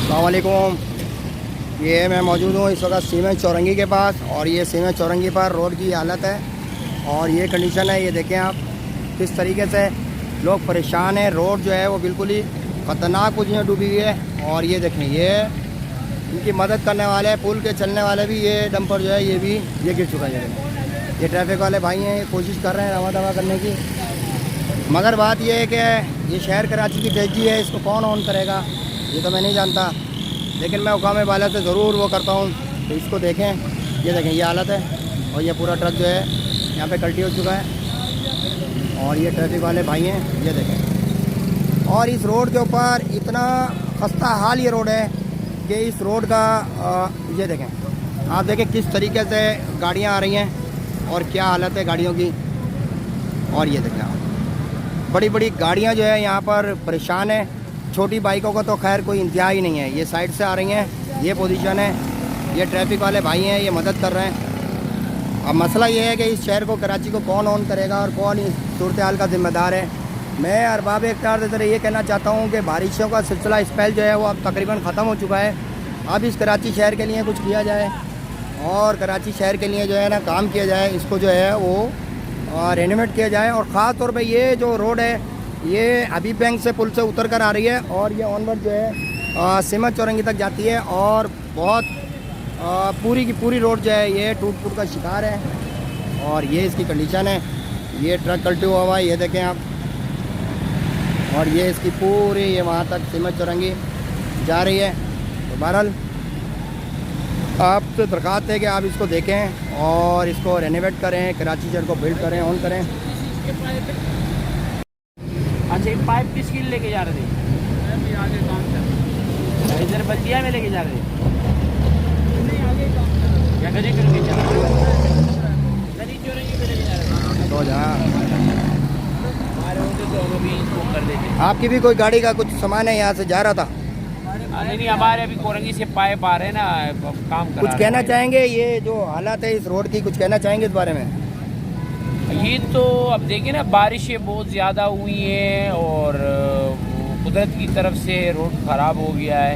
अस्सलाम वालेकुम। ये मैं मौजूद हूँ इस वक्त सीमेंट चौरंगी के पास, और ये सीमेंट चौरंगी पर रोड की हालत है और ये कंडीशन है। ये देखें आप किस तरीके से लोग परेशान हैं। रोड जो है वो बिल्कुल ही ख़तरनाक पोजीशन डूबी हुई है। और ये देखें, ये इनकी मदद करने वाले पुल के चलने वाले भी, ये डंपर जो है ये गिर चुका है। ये ट्रैफिक वाले भाई हैं, ये कोशिश कर रहे हैं रवा दवा करने की, मगर बात ये है कि ये शहर कराची की ट्रेजेडी है, इसको कौन ऑन करेगा ये तो मैं नहीं जानता, लेकिन मैं हुकाम वाला से ज़रूर वो करता हूँ। तो इसको देखें, ये देखें ये हालत है, और ये पूरा ट्रक जो है यहाँ पे कल्टी हो चुका है। और ये ट्रैफिक वाले भाई हैं, ये देखें। और इस रोड के ऊपर इतना खस्ता हाल ये रोड है कि इस रोड का ये देखें, आप देखें किस तरीके से गाड़ियाँ आ रही हैं और क्या हालत है गाड़ियों की। और ये देखें आप, बड़ी बड़ी गाड़ियाँ जो है यहाँ पर परेशान है। छोटी बाइकों का तो खैर कोई इंतहा ही नहीं है, ये साइड से आ रही हैं, ये पोजीशन है। ये ट्रैफिक वाले भाई हैं, ये मदद कर रहे हैं। अब मसला ये है कि इस शहर को, कराची को कौन ऑन करेगा और कौन इस सूरत हाल का ज़िम्मेदार है। मैं अरबाब इख्तियार से ये कहना चाहता हूँ कि बारिशों का सिलसिला स्पेल जो है वो अब तकरीबन ख़त्म हो चुका है। अब इस कराची शहर के लिए कुछ किया जाए और कराची शहर के लिए जो है ना काम किया जाए, इसको जो है वो रेनोवेट किया जाए। और ख़ास तौर पे ये जो रोड है ये हबीब बैंक से पुल से उतर कर आ रही है और ये ऑनवर्ड जो है सीमेंट चौरंगी तक जाती है, और बहुत पूरी की पूरी रोड जो है ये टूट फूट का शिकार है। और ये इसकी कंडीशन है, ये ट्रक कल्टी हुआ हुआ है, ये देखें आप। और ये इसकी पूरी ये वहाँ तक सीमेंट चौरंगी जा रही है। तो बहरहाल आपसे दरख्वास्त है कि आप इसको देखें और इसको रेनोवेट करें, कराची शहर को बिल्ड करें, ऑन करें। अच्छा, ये पाइप किस के लिए लेके जा रहे थे? आगे काम चल, इधर बल्दिया में लेके जा रहे थे या गली पे लेके जा रहे थे? गली चौरंगी पे लेके जा रहे थे तो जा हमारे होते तो हम भी इसको कर देते। आपकी भी कोई गाड़ी का कुछ सामान है यहाँ से जा रहा था? नहीं, हमारे अभी कोरंगी से पाइप आ रहे हैं ना, काम कर। कुछ कहना चाहेंगे ये जो हालात है इस रोड की, कुछ कहना चाहेंगे इस बारे में? ये तो अब देखिए ना, बारिशें बहुत ज़्यादा हुई हैं और कुदरत की तरफ से रोड ख़राब हो गया है।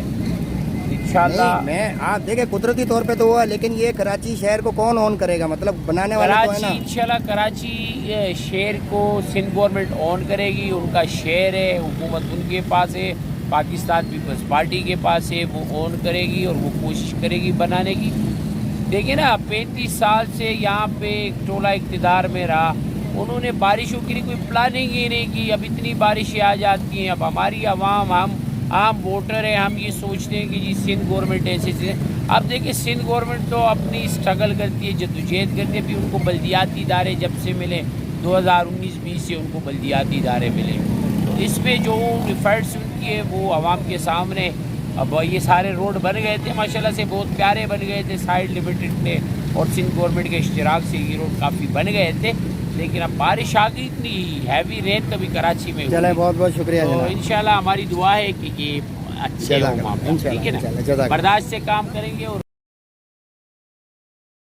इंशाल्लाह मैं आप देखें कुदरती तौर पे तो हुआ, लेकिन ये कराची शहर को कौन ऑन करेगा, मतलब बनाने वाला तो है ना। इंशाल्लाह कराची शहर को सिंध गवर्नमेंट ऑन करेगी, उनका शहर है, हुकूमत उनके पास है, पाकिस्तान पीपल्स पार्टी के पास है, वो ऑन करेगी और वो कोशिश करेगी बनाने की। देखिए ना, 35 साल से यहाँ पे एक टोला इक़्तिदार में रहा, उन्होंने बारिशों के लिए कोई प्लानिंग ही नहीं की। अब इतनी बारिशें आ जाती हैं। अब हमारी आवाम, हम आम वोटर हैं, हम ये सोचते हैं कि जी सिंध गवर्नमेंट ऐसे चीज़ें। अब देखिए सिंध गवर्नमेंट तो अपनी स्ट्रगल करती है, जद्दोजहद करती है। भी उनको बल्दियाती इदारे जब से मिले 2019-20 से उनको बल्दियाती इदारे मिले, तो इसमें जो इफ़र्ट्स उनकी है वो आवाम के सामने। अब ये सारे रोड बन गए थे माशाल्लाह से, बहुत प्यारे बन गए थे, साइड लिमिटेड ने और सिंध गवर्नमेंट के इश्तिराक से ये रोड काफ़ी बन गए थे। लेकिन अब बारिश आ गई, इतनी हैवी रेन कभी कराची में। चले, बहुत बहुत शुक्रिया। तो इंशाल्लाह हमारी दुआ है कि ये अच्छे हो, ठीक है ना, बर्दाश्त से काम करेंगे और